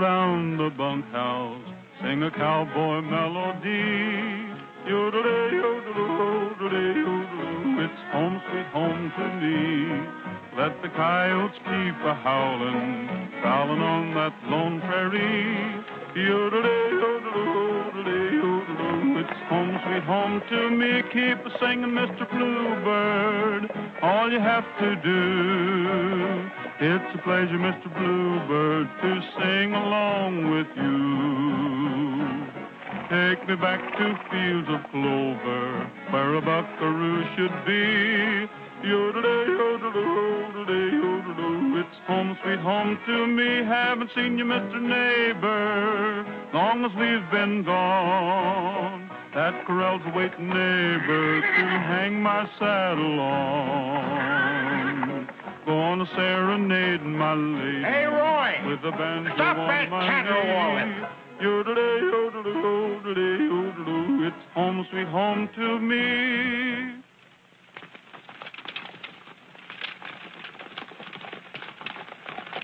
round the bunkhouse, sing a cowboy melody. Yodelay, yodeloo, yodelay, yodeloo, it's home sweet home to me. Let the coyotes keep a-howlin', prowlin' on that lone prairie. Yodelay, yodeloo, yodelay, yodeloo, it's home sweet home to me. Keep a-singin', Mr. Bluebird, all you have to do. It's a pleasure, Mr. Bluebird, to sing along with you. Take me back to fields of clover, where a buckaroo should be. Yodelay, yodeloo, yodelay, yodeloo, it's home sweet home to me. Haven't seen you, Mr. Neighbor, long as we've been gone. That corral's a waiting, neighbor, to hang my saddle on. Gonna serenade my lady. Hey, Roy! With a banjo Stop on that my caterwauling! knee. Yodelay, yodeloo, yodelay, yodeloo, it's home sweet home to me.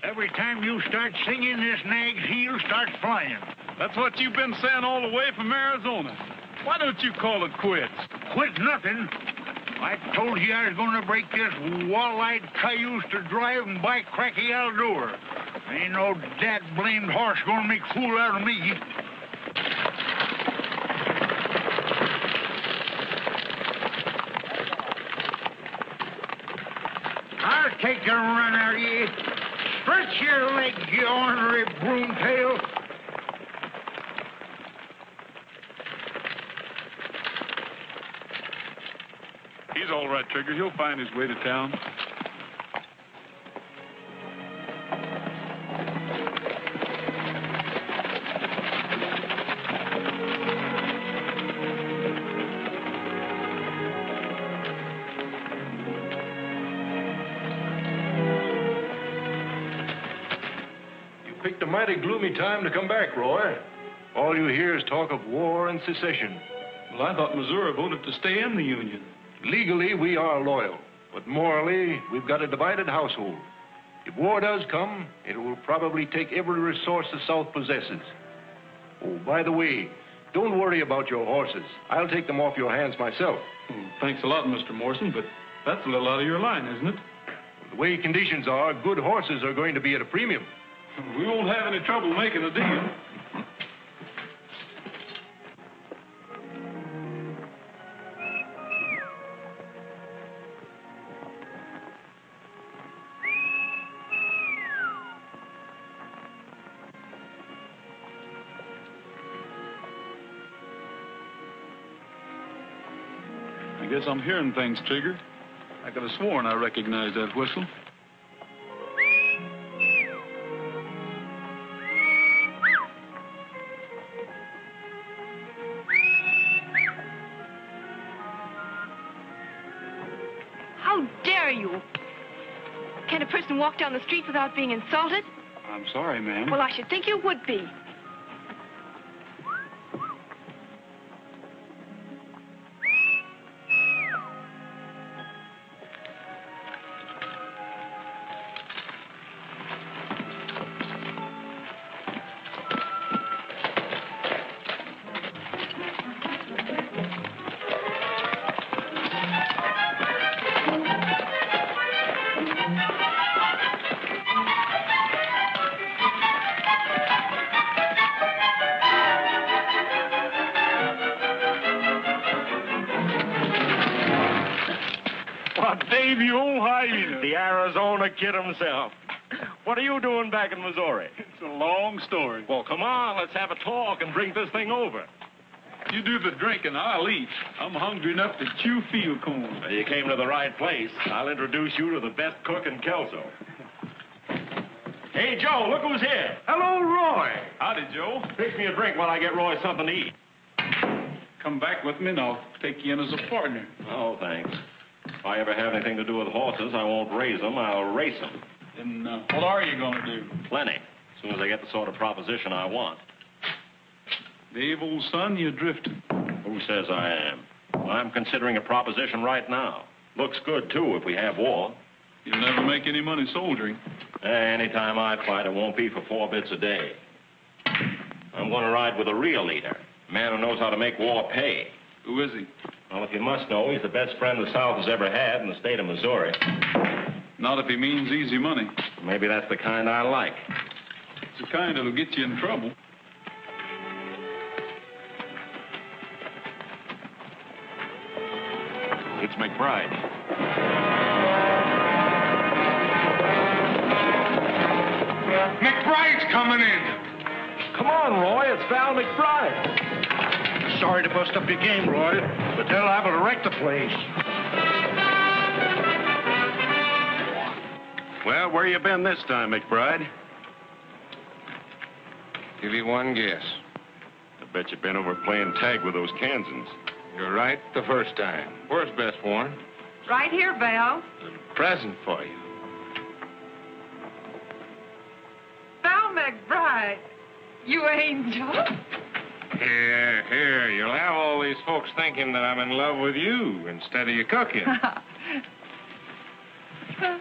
Every time you start singing, this nag's heel starts flying. That's what you've been saying all the way from Arizona. Why don't you call it quits? Quit nothing. I told you I was going to break this wall-eyed cayuse to drive and buy Cracky Aldur. Ain't no dad-blamed horse going to make a fool out of me. I'll take a run out of you. Stretch your legs, you ornery broomtail. He's all right, Trigger. He'll find his way to town. Picked a mighty gloomy time to come back, Roy. All you hear is talk of war and secession. Well, I thought Missouri voted to stay in the Union. Legally, we are loyal, but morally, we've got a divided household. If war does come, it will probably take every resource the South possesses. Oh, by the way, don't worry about your horses. I'll take them off your hands myself. Thanks a lot, Mr. Morrison, but that's a little out of your line, isn't it? The way conditions are, good horses are going to be at a premium. We won't have any trouble making a deal. I guess I'm hearing things, Trigger. I could have sworn I recognized that whistle. How dare you? Can a person walk down the street without being insulted? I'm sorry, ma'am. Well, I should think you would be. Dave, you old hyena. The Arizona kid himself. What are you doing back in Missouri? It's a long story. Well, come on, let's have a talk and drink this thing over. You do the drinking, I'll eat. I'm hungry enough to chew field corn. Well, you came to the right place. I'll introduce you to the best cook in Kelso. Hey, Joe, look who's here. Hello, Roy. Howdy, Joe. Fix me a drink while I get Roy something to eat. Come back with me and I'll take you in as a partner. Oh, thanks. If I ever have anything to do with horses, I won't raise them, I'll race them. Then what are you going to do? Plenty. As soon as I get the sort of proposition I want. Dave, old son, you're drifting. Who says I am? I'm considering a proposition right now. Looks good, too, if we have war. You'll never make any money soldiering. Anytime I fight, it won't be for 4 bits a day. I'm going to ride with a real leader, a man who knows how to make war pay. Who is he? Well, if you must know, he's the best friend the South has ever had in the state of Missouri. Not if he means easy money. Maybe that's the kind I like. It's the kind that'll get you in trouble. It's McBride. McBride's coming in. Come on, Roy. It's Val McBride. Sorry to bust up your game, Roy, but they're liable to wreck the place. Well, where you been this time, McBride? Give you one guess. I bet you've been over playing tag with those Kansans. You're right the first time. Where's Bess Warren? Right here, Val. A present for you. Val McBride. You angel. Here. You'll have all these folks thinking that I'm in love with you instead of your cooking.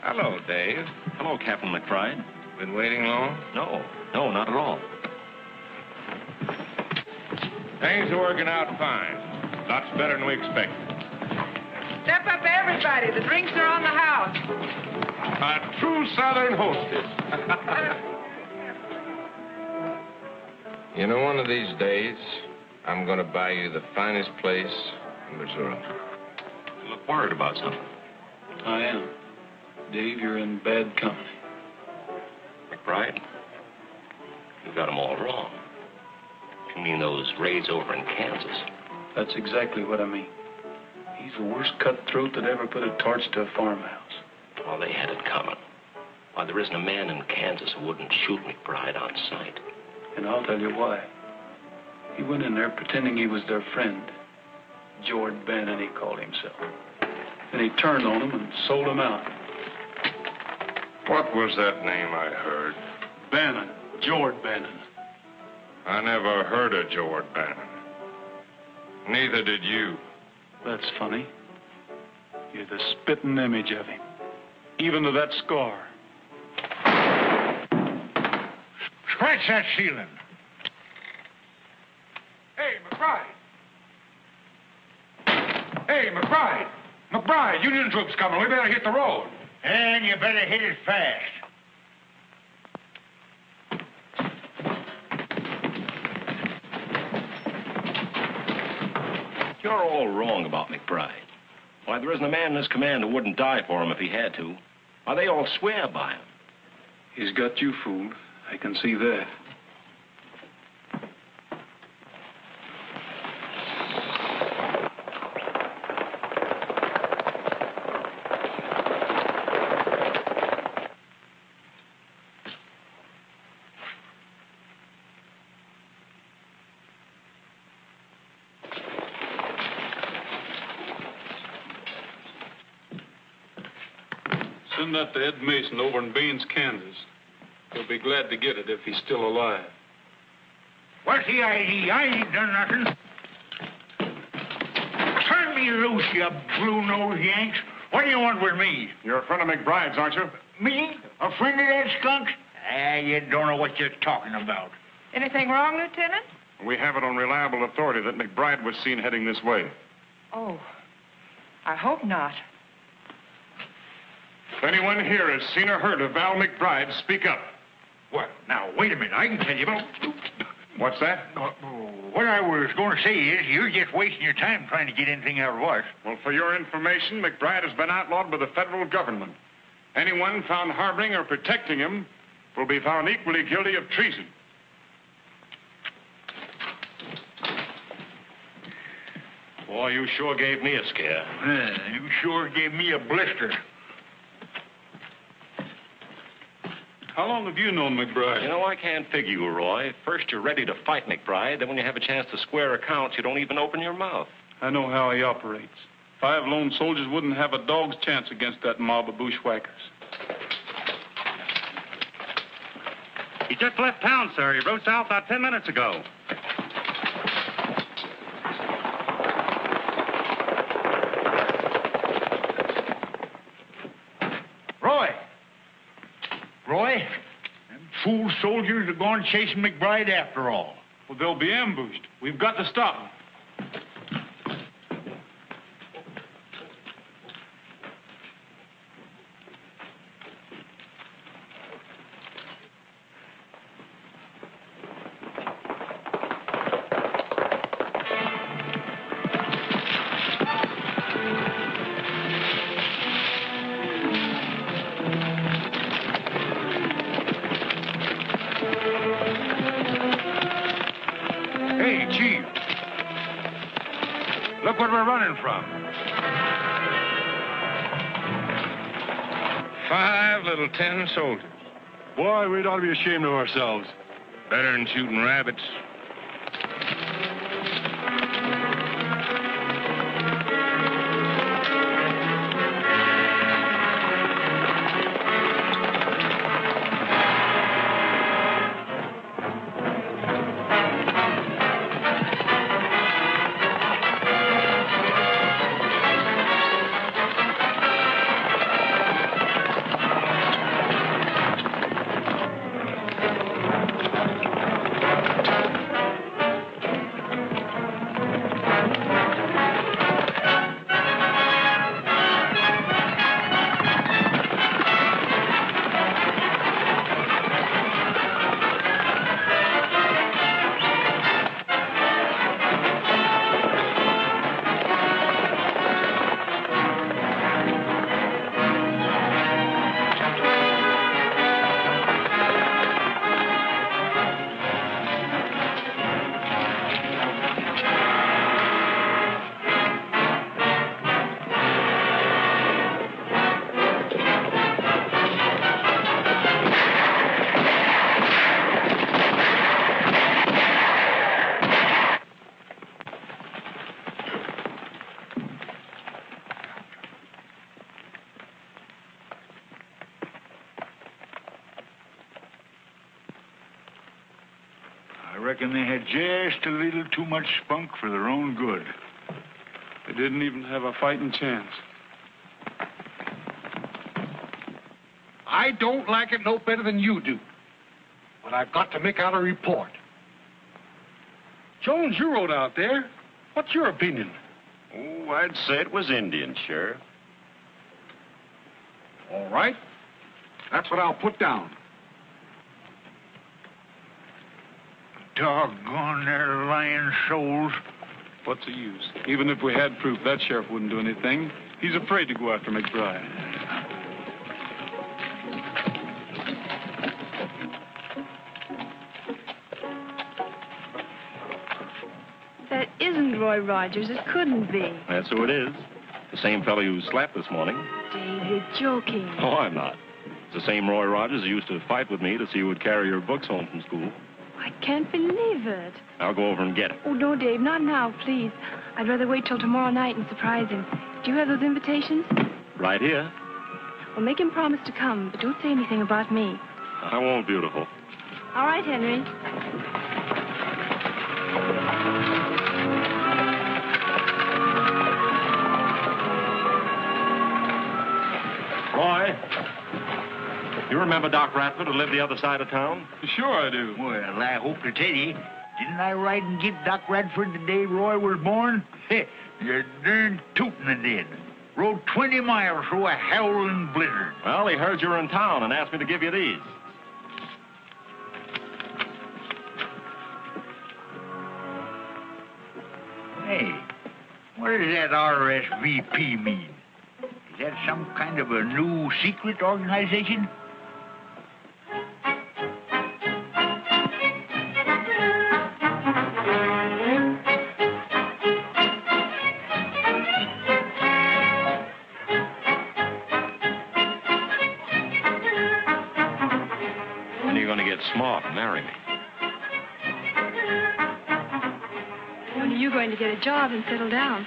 Hello, Dave. Hello, Captain McBride. Been waiting long? No, not at all. Things are working out fine. Lots better than we expected. Step up, everybody. The drinks are on the house. A true Southern hostess. You know, one of these days, I'm going to buy you the finest place in Missouri. You look worried about something. I am. Dave, you're in bad company. McBride, you got them all wrong. You mean those raids over in Kansas? That's exactly what I mean. He's the worst cutthroat that ever put a torch to a farmhouse. Well, they had it coming. Why, there isn't a man in Kansas who wouldn't shoot McBride on sight. And I'll tell you why. He went in there pretending he was their friend. Jord Bannon, he called himself. And he turned on him and sold him out. What was that name I heard? Bannon. Jord Bannon. I never heard of Jord Bannon. Neither did you. That's funny. You're the spitting image of him. Even to that scar. Scratch that ceiling. Hey, McBride! Hey, McBride! McBride, Union troops coming. We better hit the road. And you better hit it fast. You're all wrong about McBride. Why, there isn't a man in this command who wouldn't die for him if he had to. Why, they all swear by him. He's got you fooled. I can see that. Send that to Ed Mason over in Baines, Kansas. He'll be glad to get it if he's still alive. What's the idea? I ain't done nothing. Turn me loose, you blue-nosed Yanks. What do you want with me? You're a friend of McBride's, aren't you? Me? A friend of that skunk? You don't know what you're talking about. Anything wrong, Lieutenant? We have it on reliable authority that McBride was seen heading this way. Oh, I hope not. If anyone here has seen or heard of Val McBride, speak up. What? Now, wait a minute. I can tell you about... What's that? What I was going to say is you're just wasting your time trying to get anything out of us. Well, for your information, McBride has been outlawed by the federal government. Anyone found harboring or protecting him will be found equally guilty of treason. Boy, you sure gave me a scare. You sure gave me a blister. How long have you known McBride? You know, I can't figure you, Roy. First, you're ready to fight McBride. Then when you have a chance to square accounts, you don't even open your mouth. I know how he operates. 5 lone soldiers wouldn't have a dog's chance against that mob of bushwhackers. He just left town, sir. He rode south about 10 minutes ago. Roy, them fool soldiers are going chasing McBride after all. Well, they'll be ambushed. We've got to stop them. Hey, Chief. Look what we're running from. 5 little 10 soldiers. Boy, we'd ought to be ashamed of ourselves. Better than shooting rabbits. I reckon they had just a little too much spunk for their own good. They didn't even have a fighting chance. I don't like it no better than you do. But I've got to make out a report. Jones, you rode out there. What's your opinion? Oh, I'd say it was Indian, Sheriff. All right. That's what I'll put down. Doggone their lying souls. What's the use? Even if we had proof, that sheriff wouldn't do anything. He's afraid to go after McBride. That isn't Roy Rogers. It couldn't be. That's who it is. The same fellow you slapped this morning. Dave, you're joking. Oh, I'm not. It's the same Roy Rogers who used to fight with me to see who would carry your books home from school. I can't believe it. I'll go over and get it. Oh, no, Dave, not now, please. I'd rather wait till tomorrow night and surprise him. Do you have those invitations? Right here. Well, make him promise to come, but don't say anything about me. I won't, beautiful. All right, Henry. Roy, you remember Doc Radford who lived the other side of town? Sure I do. Well, I hope to tell you, didn't I ride and get Doc Radford the day Roy was born? You're darn tootin' I did. Rode 20 miles through a howling blizzard. Well, he heard you were in town and asked me to give you these. Hey, what does that RSVP mean? Is that some kind of a new secret organization? When are you going to get smart and marry me? When are you going to get a job and settle down?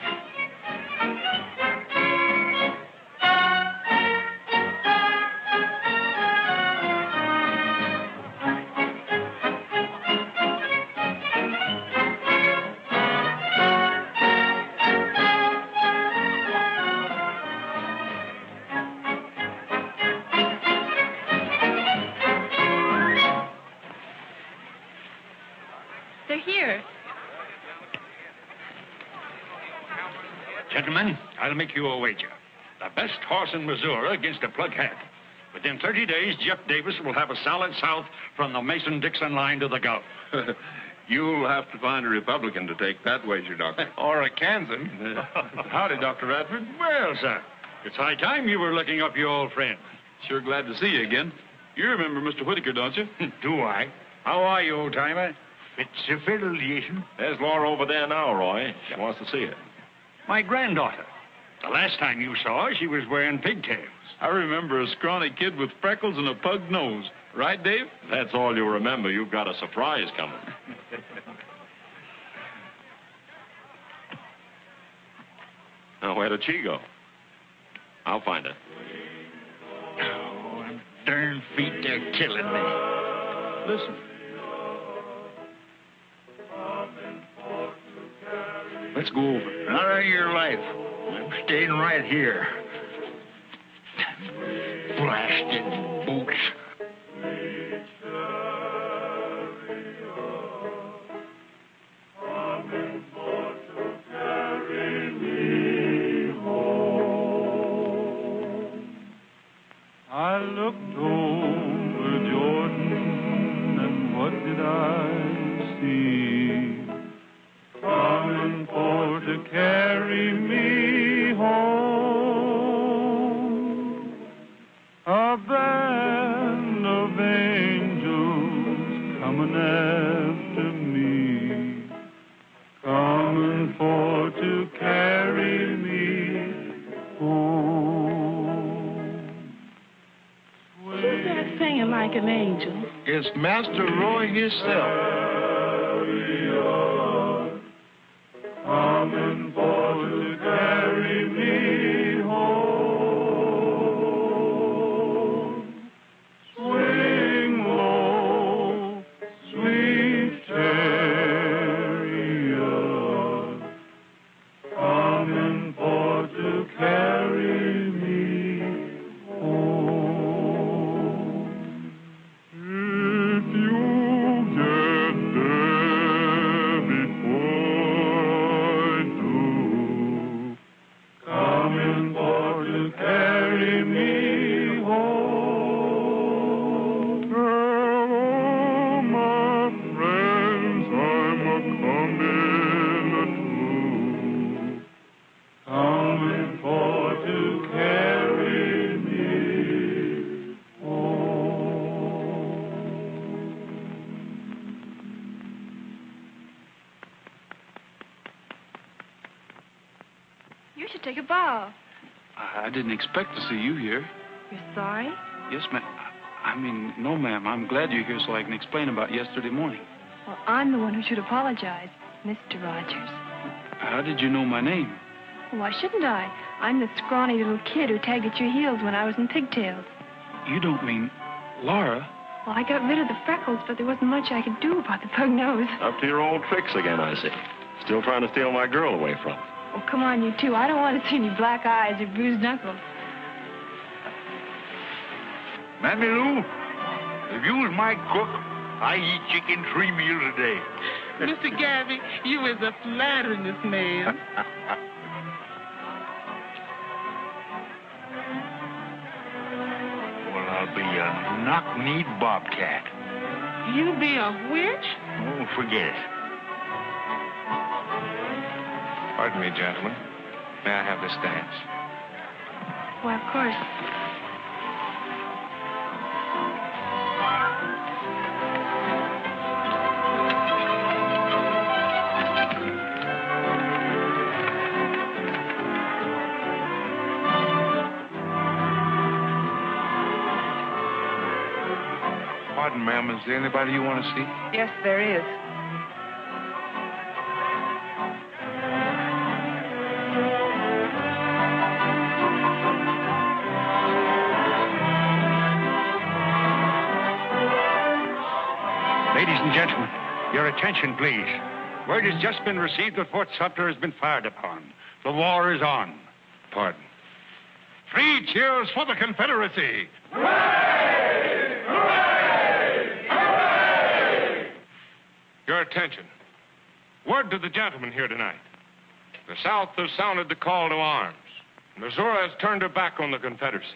They're here. Gentlemen, I'll make you a wager. The best horse in Missouri against a plug hat. Within 30 days, Jeff Davis will have a solid south from the Mason-Dixon line to the Gulf. You'll have to find a Republican to take that wager, Doctor. Or a Kansan. Howdy, Dr. Radford. Well, sir, it's high time you were looking up your old friend. Sure glad to see you again. You remember Mr. Whitaker, don't you? Do I? How are you, old-timer? Fits a fiddle, Jason. There's Laura over there now, Roy. She wants to see it. My granddaughter. The last time you saw her, she was wearing pigtails. I remember a scrawny kid with freckles and a pug nose. Right, Dave? That's all you remember. You've got a surprise coming. Now, where did she go? I'll find her. Oh, them darn feet, they're killing me. Listen. Let's go over. Not on your life. I'm staying right here. Blasted boots. I looked over Jordan, and what did I see? Coming for to carry me home. A band of angels coming after me, coming for to carry me home. Who's that singing like an angel? It's Master Roy himself. Coming for to carry me home. Swing low, sweet chariot, coming for to carry me home. If you get there before I do, coming for to carry me home. Hello, my friends, I'm a-coming too, coming for to carry me home. You should take a bow. I didn't expect to see you here. You're sorry? Yes, ma'am. I mean, no, ma'am. I'm glad you're here so I can explain about yesterday morning. Well, I'm the one who should apologize, Mr. Rogers. How did you know my name? Well, why shouldn't I? I'm the scrawny little kid who tagged at your heels when I was in pigtails. You don't mean Laura? Well, I got rid of the freckles, but there wasn't much I could do about the pug nose. Up to your old tricks again, I see. Still trying to steal my girl away from me. Oh, come on, you two. I don't want to see any black eyes or bruised knuckles. Mammy Lou, if you was my cook, I eat chicken 3 meals a day. Mr. Gabby, you is a flatteriness man. Well, I'll be a knock-kneed bobcat. You be a witch? Oh, forget it. Pardon me, gentlemen. May I have this dance? Well, of course. Pardon, ma'am. Is there anybody you want to see? Yes, there is. Ladies and gentlemen, your attention, please. Word has just been received that Fort Sumter has been fired upon. The war is on. Pardon. 3 cheers for the Confederacy. Your attention. Word to the gentlemen here tonight. The South has sounded the call to arms. Missouri has turned her back on the Confederacy.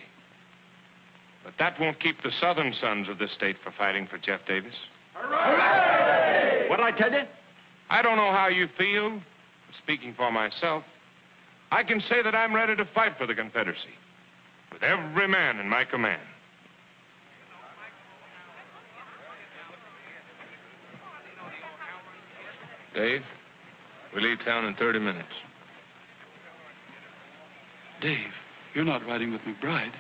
But that won't keep the southern sons of this state from fighting for Jeff Davis. Hooray! What'd I tell you? I don't know how you feel. Speaking for myself, I can say that I'm ready to fight for the Confederacy with every man in my command. Dave, we leave town in 30 minutes. Dave, you're not riding with McBride.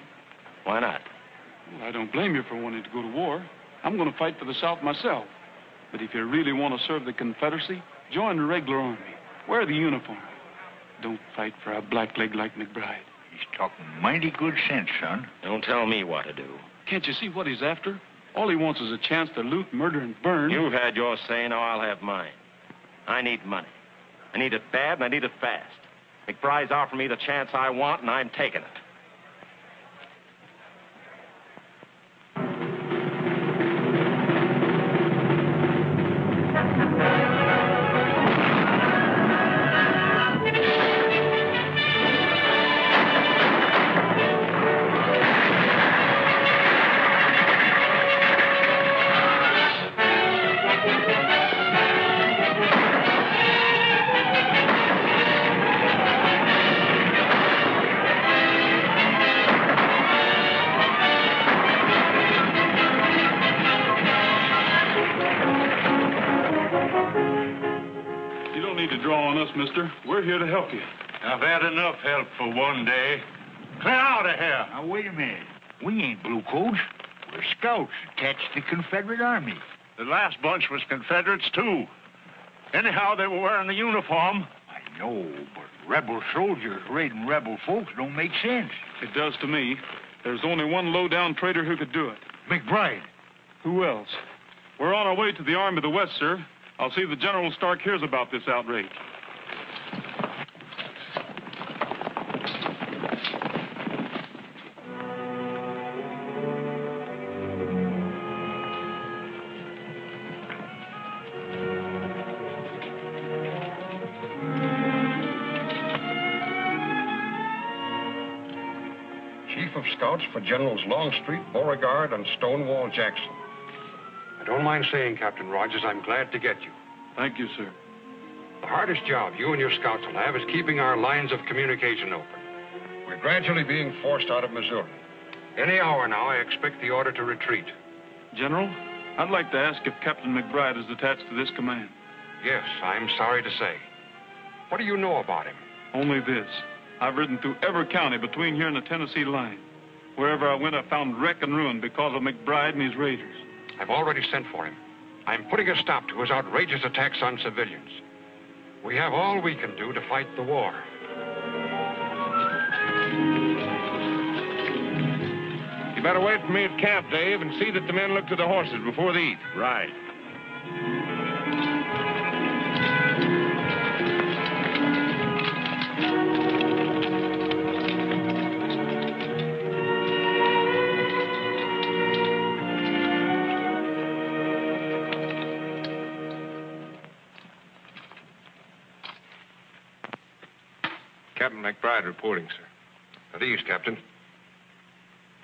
Why not? Well, I don't blame you for wanting to go to war. I'm going to fight for the South myself. But if you really want to serve the Confederacy, join the regular army. Wear the uniform. Don't fight for a blackleg like McBride. He's talking mighty good sense, son. Don't tell me what to do. Can't you see what he's after? All he wants is a chance to loot, murder, and burn. You've had your say, now I'll have mine. I need money. I need it bad, and I need it fast. McBride's offering me the chance I want, and I'm taking it. Mister, we're here to help you. I've had enough help for one day. Clear out of here. Now, wait a minute. We ain't bluecoats. We're scouts attached to the Confederate Army. The last bunch was Confederates, too. Anyhow, they were wearing the uniform. I know, but rebel soldiers raiding rebel folks don't make sense. It does to me. There's only one low-down traitor who could do it. McBride. Who else? We're on our way to the Army of the West, sir. I'll see that General Stark hears about this outrage. Scouts for Generals Longstreet, Beauregard, and Stonewall Jackson. I don't mind saying, Captain Rogers, I'm glad to get you. Thank you, sir. The hardest job you and your scouts will have is keeping our lines of communication open. We're gradually being forced out of Missouri. Any hour now, I expect the order to retreat. General, I'd like to ask if Captain McBride is attached to this command. Yes, I'm sorry to say. What do you know about him? Only this. I've ridden through every county between here and the Tennessee line. Wherever I went, I found wreck and ruin because of McBride and his raiders. I've already sent for him. I'm putting a stop to his outrageous attacks on civilians. We have all we can do to fight the war. You better wait for me at camp, Dave, and see that the men look to the horses before they eat. Right. Captain McBride reporting, sir. At ease, Captain.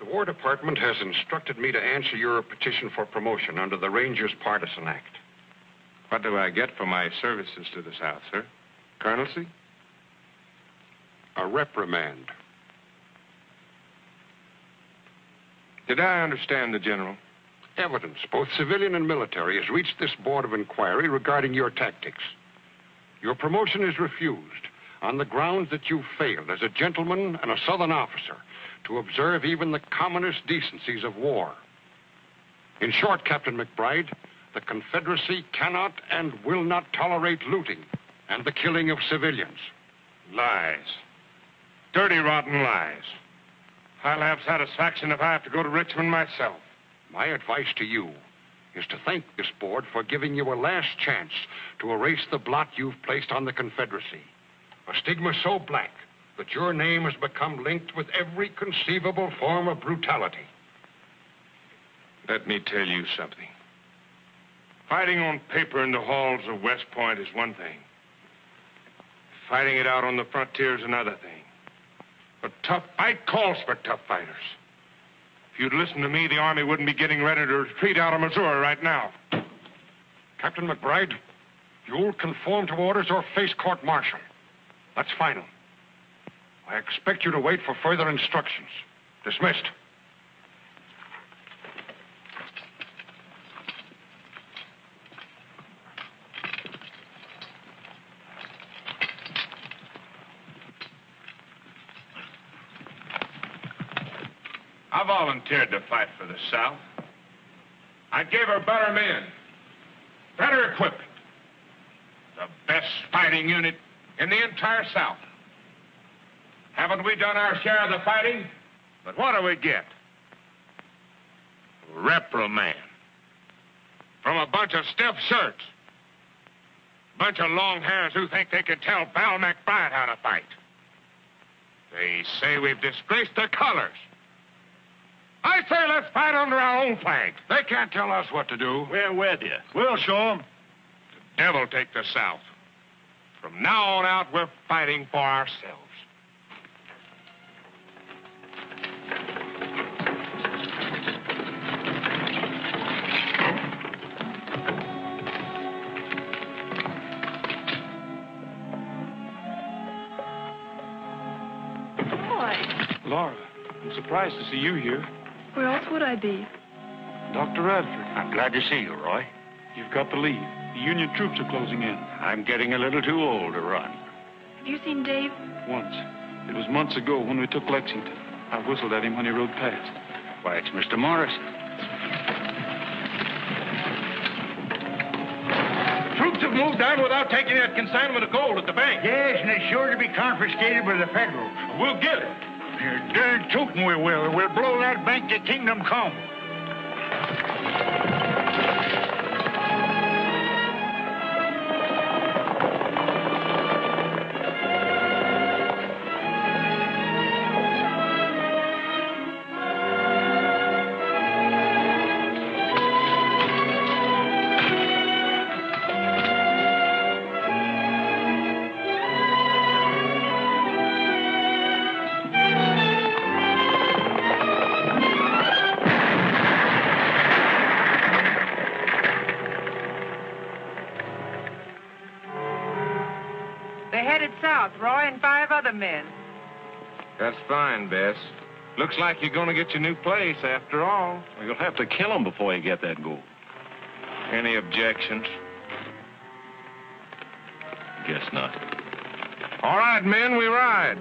The War Department has instructed me to answer your petition for promotion under the Rangers Partisan Act. What do I get for my services to the South, sir? Colonelcy? A reprimand. Did I understand the General? Evidence, both civilian and military, has reached this Board of Inquiry regarding your tactics. Your promotion is refused on the grounds that you failed as a gentleman and a Southern officer to observe even the commonest decencies of war. In short, Captain McBride, the Confederacy cannot and will not tolerate looting and the killing of civilians. Lies. Dirty, rotten lies. I'll have satisfaction if I have to go to Richmond myself. My advice to you is to thank this board for giving you a last chance to erase the blot you've placed on the Confederacy. A stigma so black that your name has become linked with every conceivable form of brutality. Let me tell you something. Fighting on paper in the halls of West Point is one thing. Fighting it out on the frontier is another thing. But tough fight calls for tough fighters. If you'd listened to me, the Army wouldn't be getting ready to retreat out of Missouri right now. Captain McBride, you'll conform to orders or face court-martial. That's final. I expect you to wait for further instructions. Dismissed. I volunteered to fight for the South. I gave her better men, better equipment, the best fighting unit in the entire South. Haven't we done our share of the fighting? But what do we get? Reprimand. From a bunch of stiff shirts. Bunch of long hairs who think they can tell Val McBride how to fight. They say we've disgraced their colors. I say let's fight under our own flag. They can't tell us what to do. We're with you. We'll show them. The devil take the South. From now on out, we're fighting for ourselves. Boy. Laura, I'm surprised to see you here. Where else would I be? Dr. Radford. I'm glad to see you, Roy. You've got to leave. The Union troops are closing in. I'm getting a little too old to run. Have you seen Dave? Once. It was months ago when we took Lexington. I whistled at him when he rode past. Why, it's Mr. Morris. Troops have moved down without taking that consignment of gold at the bank. Yes, and it's sure to be confiscated by the Federals. We'll get it. You're darn tootin' we will. We'll blow that bank to kingdom come. Roy and 5 other men. That's fine, Bess. Looks like you're going to get your new place after all. Well, you'll have to kill them before you get that gold. Any objections? Guess not. All right, men, we ride.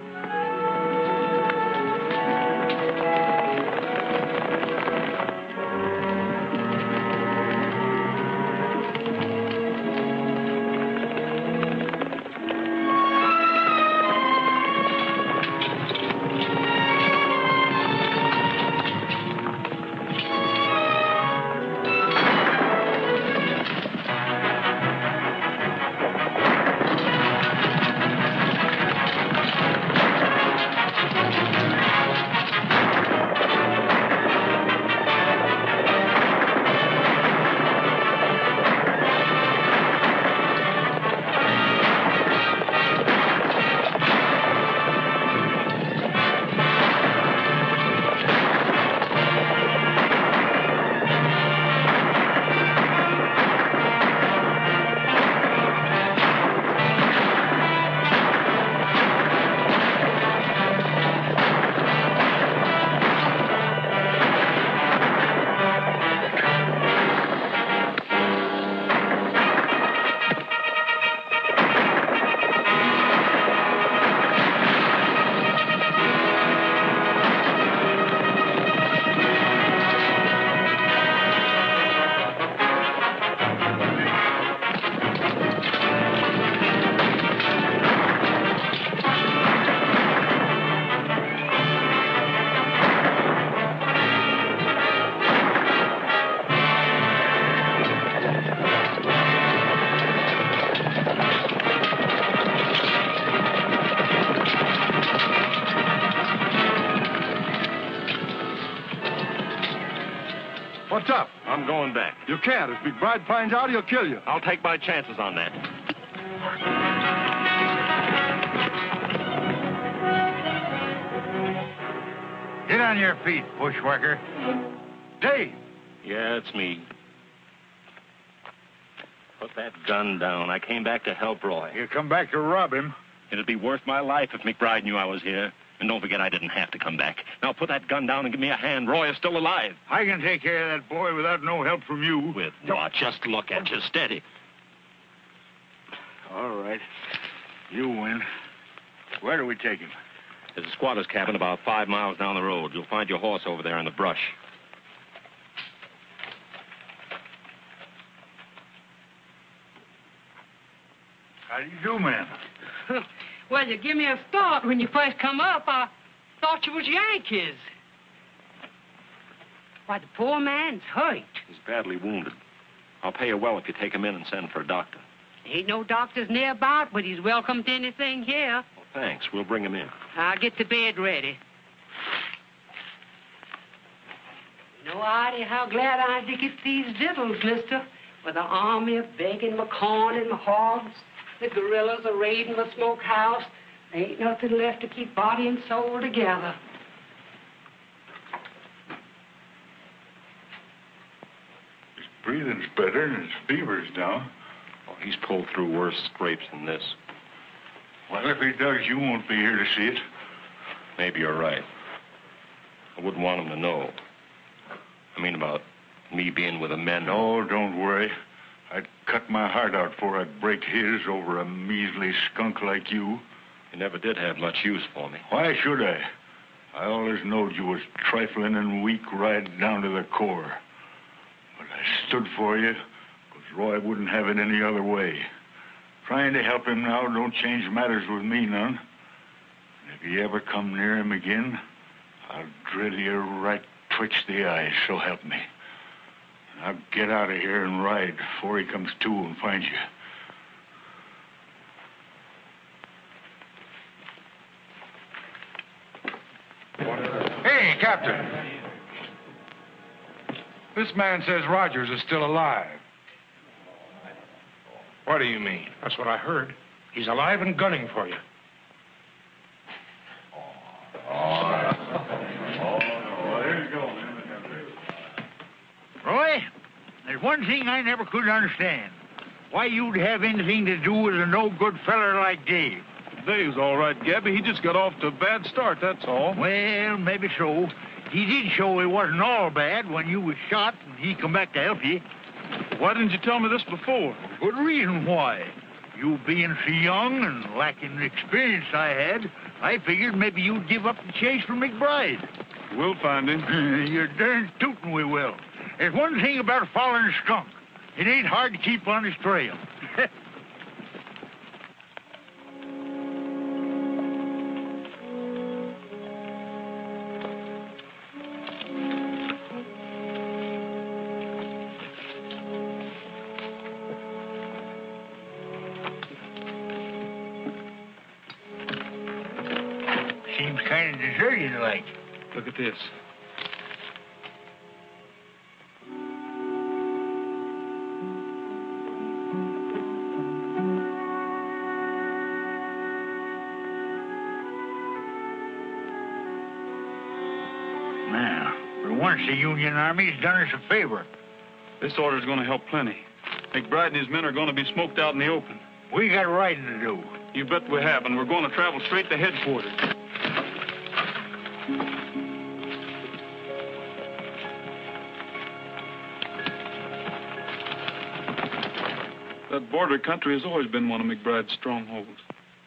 You can't. If McBride finds out, he'll kill you. I'll take my chances on that. Get on your feet, bushwhacker. Dave! Yeah, it's me. Put that gun down. I came back to help Roy. You come back to rob him? It'd be worth my life if McBride knew I was here. And don't forget, I didn't have to come back. Now put that gun down and give me a hand. Roy is still alive. I can take care of that boy without no help from you. With what? Just look at you. Steady. All right. You win. Where do we take him? There's a squatter's cabin about 5 miles down the road. You'll find your horse over there in the brush. How do you do, man? Well, you give me a start when you first come up. I thought you was Yankees. Why, the poor man's hurt. He's badly wounded. I'll pay you well if you take him in and send for a doctor. Ain't no doctors nearby, but he's welcome to anything here. Well, thanks. We'll bring him in. I'll get the bed ready. No idea how glad I am to get these victuals, mister. With the army a begging my corn and my hogs, the guerrillas are raiding my smokehouse. There ain't nothing left to keep body and soul together. His breathing's better and his fever's down. Oh, he's pulled through worse scrapes than this. Well, if he does, you won't be here to see it. Maybe you're right. I wouldn't want him to know. I mean about me being with the men. No, don't worry. I'd cut my heart out before I'd break his over a measly skunk like you. You never did have much use for me. Why should I? I always knowed you was trifling and weak right down to the core. But I stood for you because Roy wouldn't have it any other way. Trying to help him now don't change matters with me none. And if you ever come near him again, I'll drill you right twixt the eyes, so help me. I'll get out of here and ride before he comes to and finds you. Hey, Captain. This man says Rogers is still alive. What do you mean? That's what I heard. He's alive and gunning for you. Roy, there's one thing I never could understand. Why you'd have anything to do with a no-good feller like Dave. Dave's all right, Gabby. He just got off to a bad start, that's all. Well, maybe so. He did show it wasn't all bad when you was shot and he come back to help you. Why didn't you tell me this before? Good reason why. You being so young and lacking the experience I had, I figured maybe you'd give up the chase for McBride. We'll find him. You're darn tootin' we will. There's one thing about following a skunk. It ain't hard to keep on his trail. Seems kind of deserted like. Look at this. Now, for once the Union Army's done us a favor. This order's going to help plenty. McBride and his men are going to be smoked out in the open. We got riding to do. You bet we have, and we're going to travel straight to headquarters. That border country has always been one of McBride's strongholds.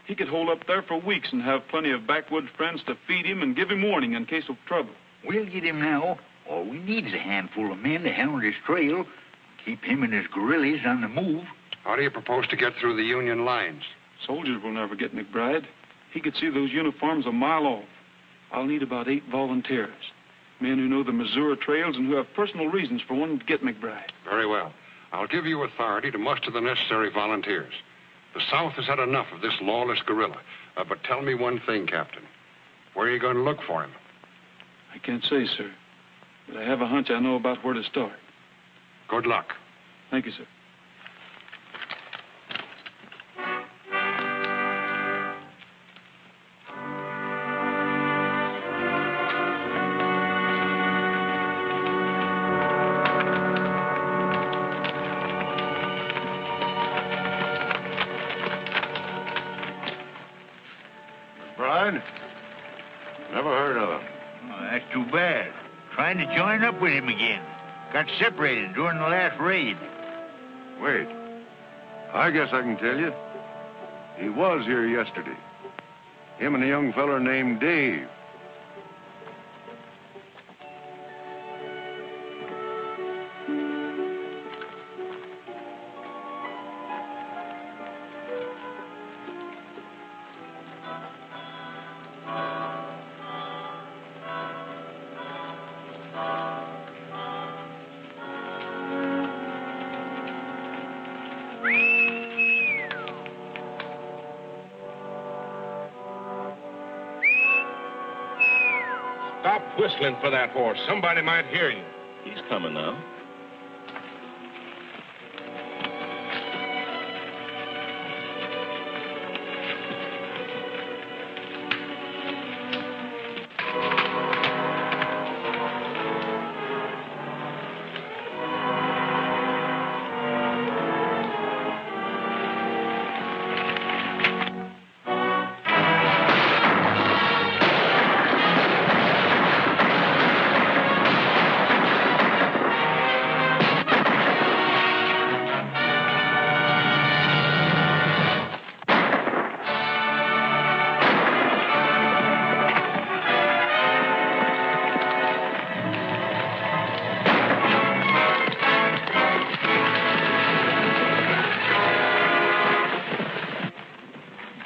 He could hold up there for weeks and have plenty of backwoods friends to feed him and give him warning in case of trouble. We'll get him now. All we need is a handful of men to hound his trail, keep him and his guerrillas on the move. How do you propose to get through the Union lines? Soldiers will never get McBride. He could see those uniforms a mile off. I'll need about 8 volunteers. Men who know the Missouri trails and who have personal reasons for wanting to get McBride. Very well. I'll give you authority to muster the necessary volunteers. The South has had enough of this lawless guerrilla. But tell me one thing, Captain. Where are you going to look for him? I can't say, sir. But I have a hunch I know about where to start. Good luck. Thank you, sir. McBride? Never heard of him. Oh, that's too bad. Trying to join up with him again. Got separated during the last raid. Wait. I guess I can tell you. He was here yesterday. Him and a young feller named Dave. Stop whistling for that horse. Somebody might hear you. He's coming now.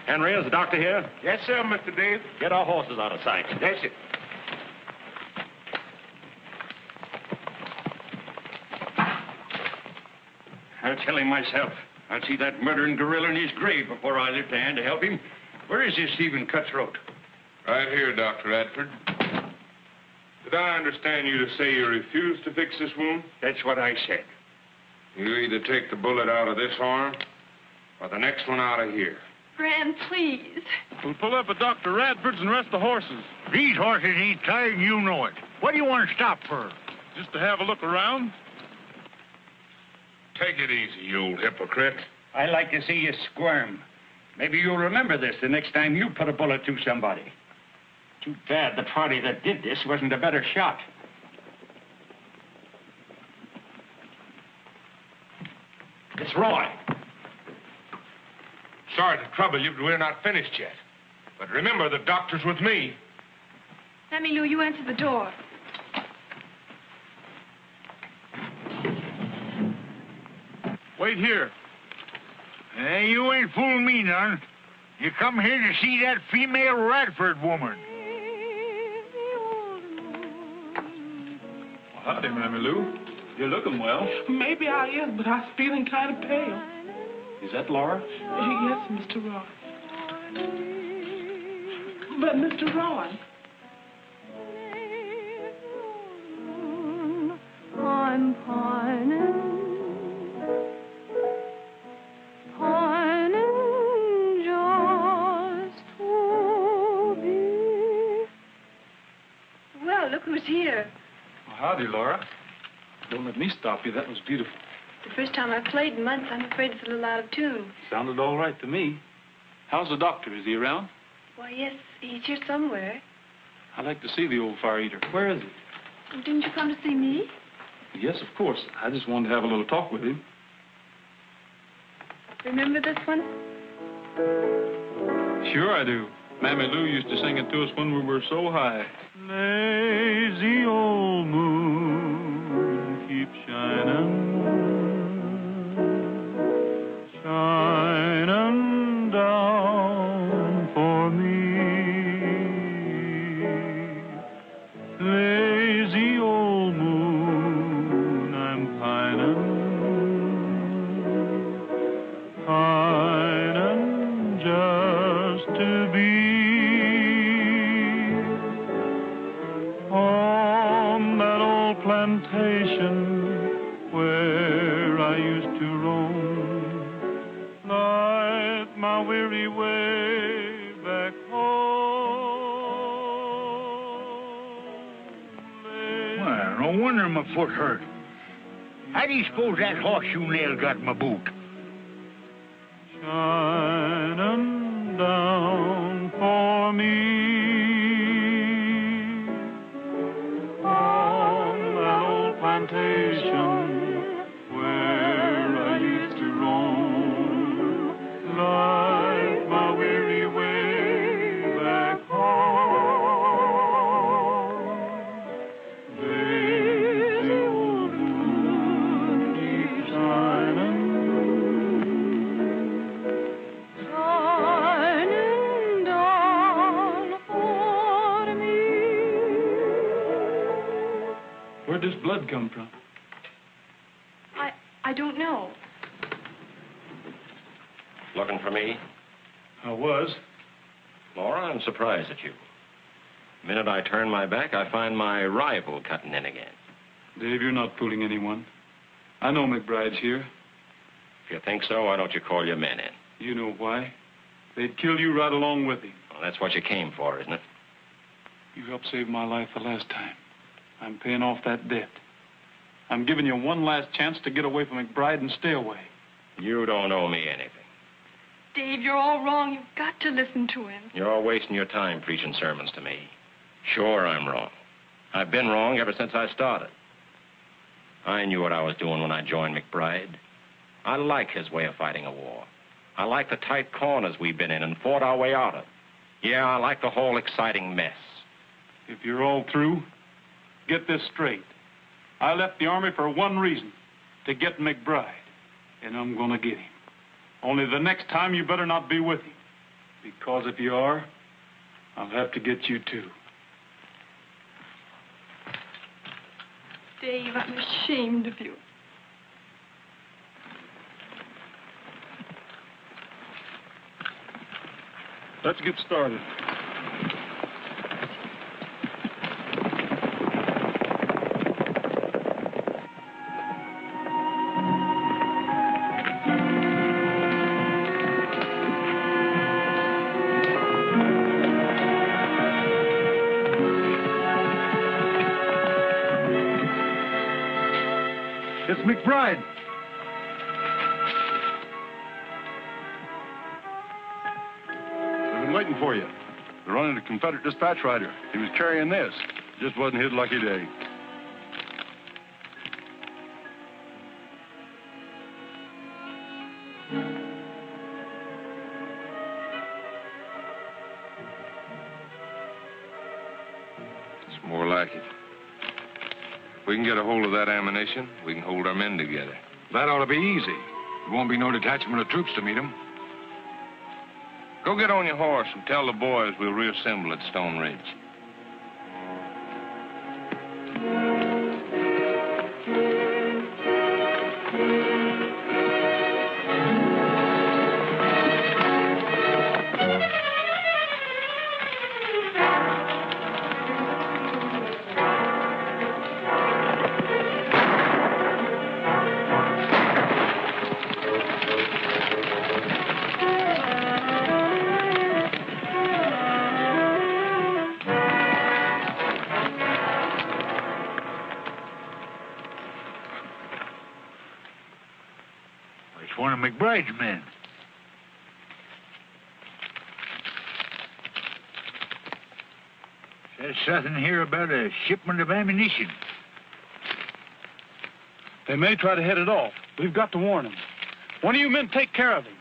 Henry, is the doctor here? Yes, sir, Mr. Dave. Get our horses out of sight. Yes, sir. I'll tell him myself. I'll see that murdering gorilla in his grave before I lift a hand to help him. Where is this Stephen Cutthroat? Right here, Dr. Radford. Did I understand you to say you refuse to fix this wound? That's what I said. You either take the bullet out of this arm or the next one out of here. Gran, please. We'll pull up at Dr. Radford's and rest the horses. These horses ain't tired, and you know it. What do you want to stop for? Just to have a look around. Take it easy, you old hypocrite. I like to see you squirm. Maybe you'll remember this the next time you put a bullet through somebody. Too bad the party that did this wasn't a better shot. It's Roy. Sorry to trouble you, but we're not finished yet. But remember, the doctor's with me. Mammy Lou, you answer the door. Wait here. Hey, you ain't fooling me none. You come here to see that female Radford woman. Well, howdy, Mammy Lou. You're looking well. Maybe I is, but I'm feeling kind of pale. Is that Laura? Yes, Mr. Roy. But, Mr. Roy. I'm pining just to be. Well, look who's here. Well, howdy, Laura. Don't let me stop you. That was beautiful. It's the first time I've played in months. I'm afraid it's a little out of tune. Sounded all right to me. How's the doctor? Is he around? Why, yes, he's here somewhere. I'd like to see the old fire eater. Where is he? Oh, didn't you come to see me? Yes, of course. I just wanted to have a little talk with him. Remember this one? Sure I do. Mammy Lou used to sing it to us when we were so high. Lazy old moon, keep shining, shining down for me. Lazy old moon, I'm pining just to be on that old plantation where my weary way back home. Well, no wonder my foot hurt. How do you suppose that horseshoe nail got in my boot? Shining down for me on that old plantation where I used to roam, like my weary way back home. Babe, the old moon keeps shining. Shining down for me. Where'd this blood come from? I don't know. Looking for me? I was. Laura, I'm surprised at you. The minute I turn my back, I find my rival cutting in again. Dave, you're not fooling anyone. I know McBride's here. If you think so, why don't you call your men in? You know why. They'd kill you right along with him. Well, that's what you came for, isn't it? You helped save my life the last time. I'm paying off that debt. I'm giving you one last chance to get away from McBride and stay away. You don't owe me anything. Dave, you're all wrong. You've got to listen to him. You're all wasting your time preaching sermons to me. Sure, I'm wrong. I've been wrong ever since I started. I knew what I was doing when I joined McBride. I like his way of fighting a war. I like the tight corners we've been in and fought our way out of. Yeah, I like the whole exciting mess. If you're all through, get this straight. I left the Army for one reason, to get McBride. And I'm going to get him. Only the next time you better not be with him. Because if you are, I'll have to get you too. Dave, I'm ashamed of you. Let's get started. It's McBride. We've been waiting for you. We're running a Confederate dispatch rider. He was carrying this. Just wasn't his lucky day. It's more like it. If we can get a hold of that ammunition, we can hold our men together. That ought to be easy. There won't be no detachment of troops to meet them. Go get on your horse and tell the boys we'll reassemble at Stone Ridge. It's one of McBride's men. Says something here about a shipment of ammunition. They may try to head it off. We've got to warn them. One of you men take care of him.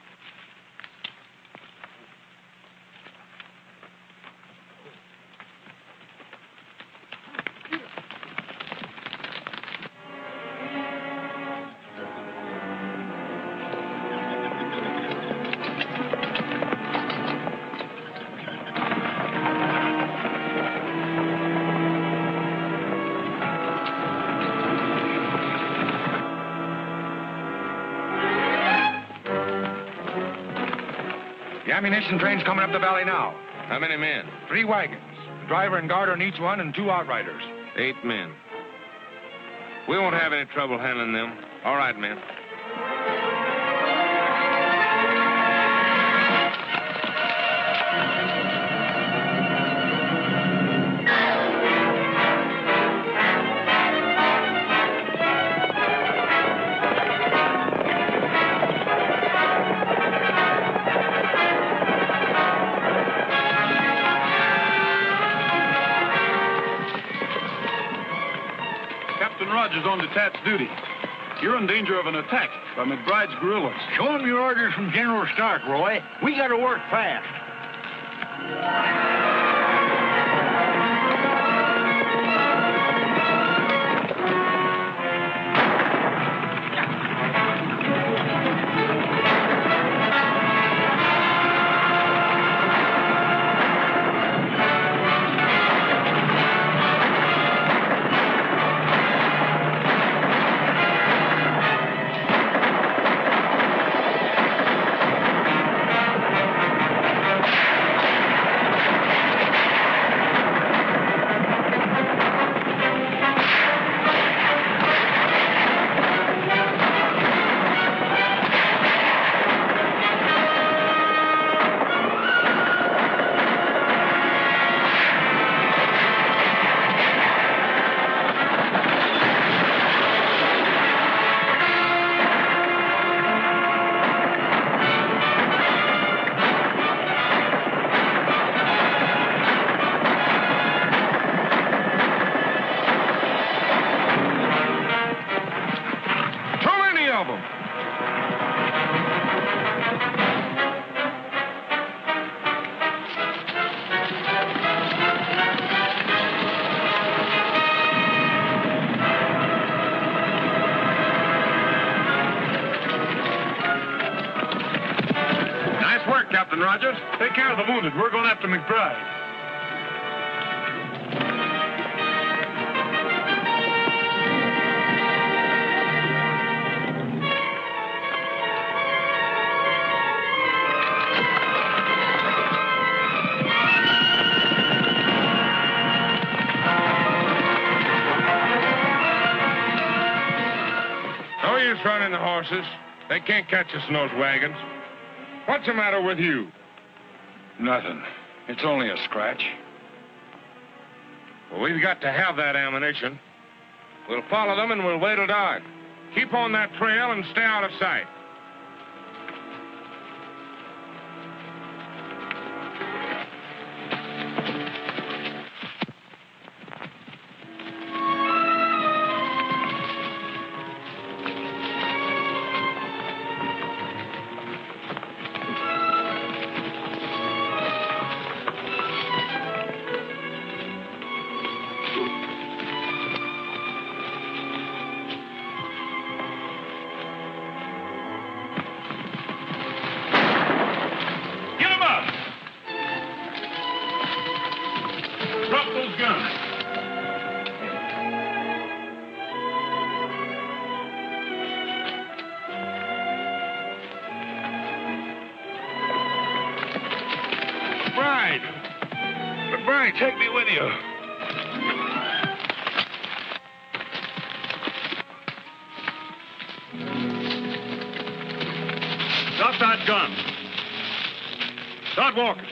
The ammunition train's coming up the valley now. How many men? 3 wagons. The driver and guard on each one and 2 outriders. 8 men. We won't have any trouble handling them. All right, men. is on detached duty. You're in danger of an attack by McBride's guerrillas. Show him your orders from General Stark, Roy. We got to work fast. Captain Rogers. Take care of the wounded. We're going after McBride. No use running the horses. They can't catch us in those wagons. What's the matter with you? Nothing. It's only a scratch. Well, we've got to have that ammunition. We'll follow them and we'll wait till dark. Keep on that trail and stay out of sight. McBride, take me with you. Drop that gun. Start walking.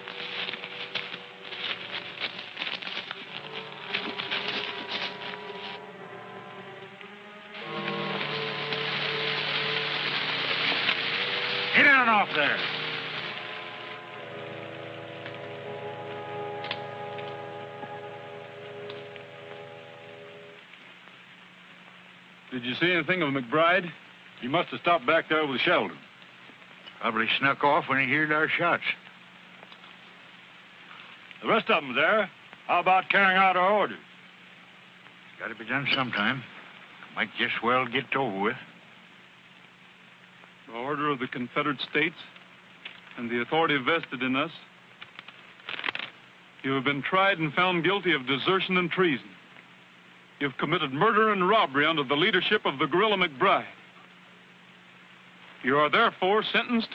Get on off there. Did you see anything of McBride? He must have stopped back there with Sheldon. Probably snuck off when he heard our shots. The rest of them there. How about carrying out our orders? It's got to be done sometime. Might just well get over with. The order of the Confederate States and the authority vested in us, you have been tried and found guilty of desertion and treason. You've committed murder and robbery under the leadership of the guerrilla McBride. You are therefore sentenced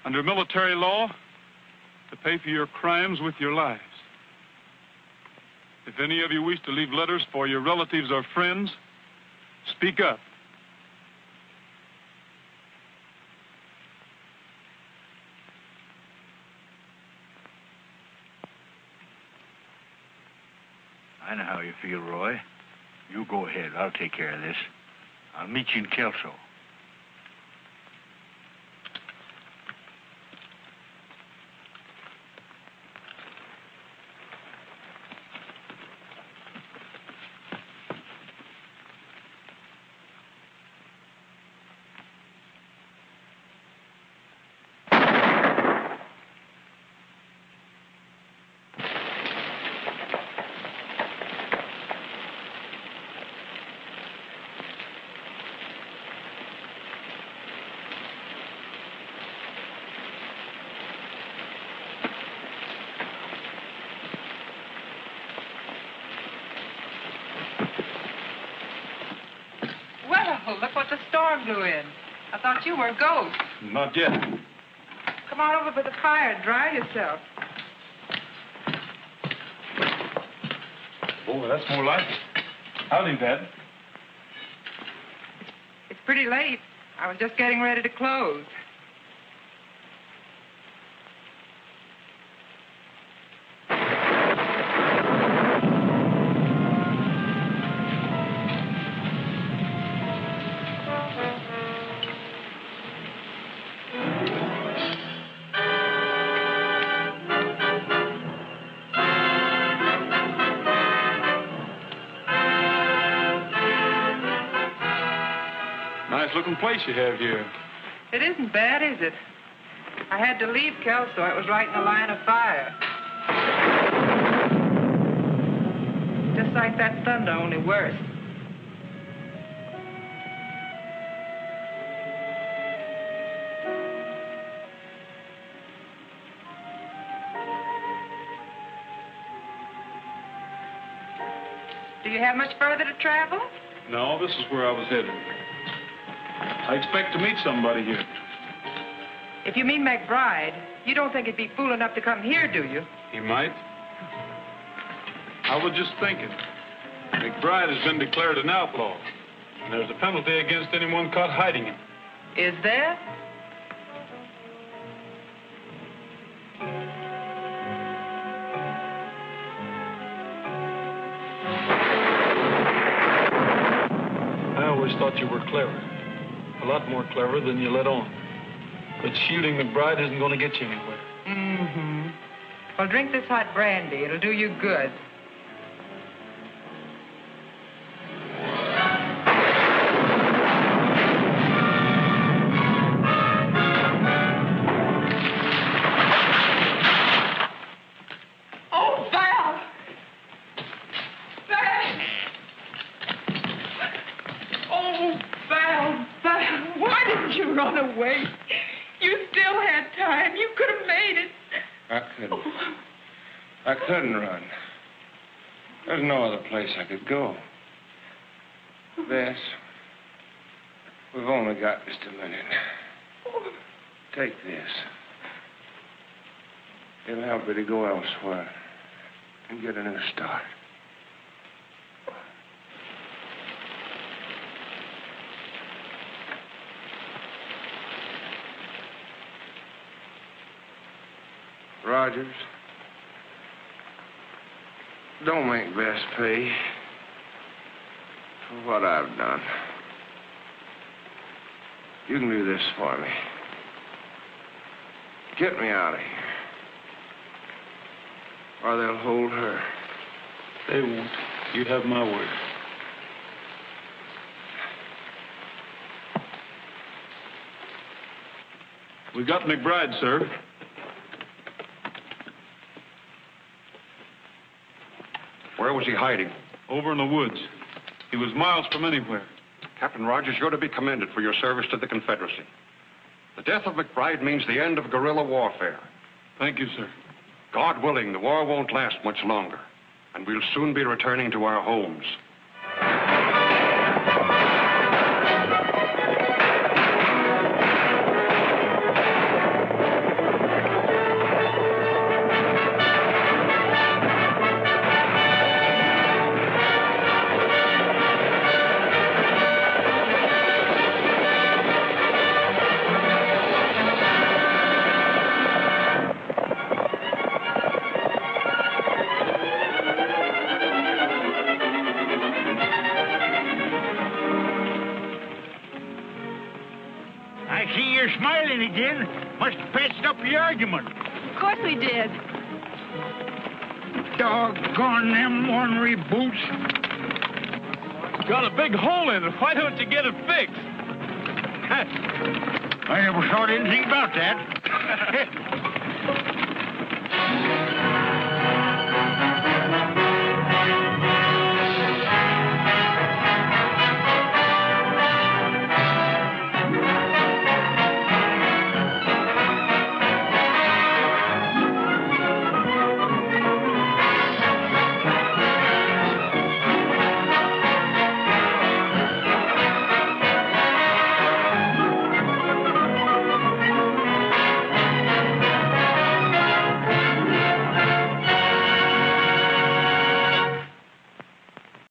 under military law to pay for your crimes with your lives. If any of you wish to leave letters for your relatives or friends, speak up. I know how you feel, Roy. You go ahead. I'll take care of this. I'll meet you in Kelso. storm blew in. I thought you were a ghost. Not yet. Come on over by the fire and dry yourself. Boy, that's more like it. Howdy, Dad. It's pretty late. I was just getting ready to close. Nice-looking place you have here. It isn't bad, is it? I had to leave Kelso. It was right in the line of fire. Just like that thunder, only worse. Do you have much further to travel? No, this is where I was headed. I expect to meet somebody here. If you mean McBride, you don't think he'd be fool enough to come here, do you? He might. I was just thinking. McBride has been declared an outlaw, and there's a penalty against anyone caught hiding him. Is there? I always thought you were clever. A lot more clever than you let on. But shooting McBride isn't going to get you anywhere. Mm-hmm. Well, drink this hot brandy. It'll do you good. Oh, Val! Val! Oh, Val, Val, why didn't you run away? You still had time. You could have made it. I couldn't run. There's no other place I could go. Bess, we've only got just a minute. Take this. It'll help me to go elsewhere and get a new start. Rogers, don't make Bess pay for what I've done. You can do this for me. Get me out of here. Or they'll hold her. They won't. You have my word. We got McBride, sir. Where was he hiding? Over in the woods. He was miles from anywhere. Captain Rogers, you're to be commended for your service to the Confederacy. The death of McBride means the end of guerrilla warfare. Thank you, sir. God willing, the war won't last much longer, and we'll soon be returning to our homes. Smiling again. Must have patched up the argument. Of course we did. Doggone them ornery boots. Got a big hole in it. Why don't you get it fixed? I never thought anything about that.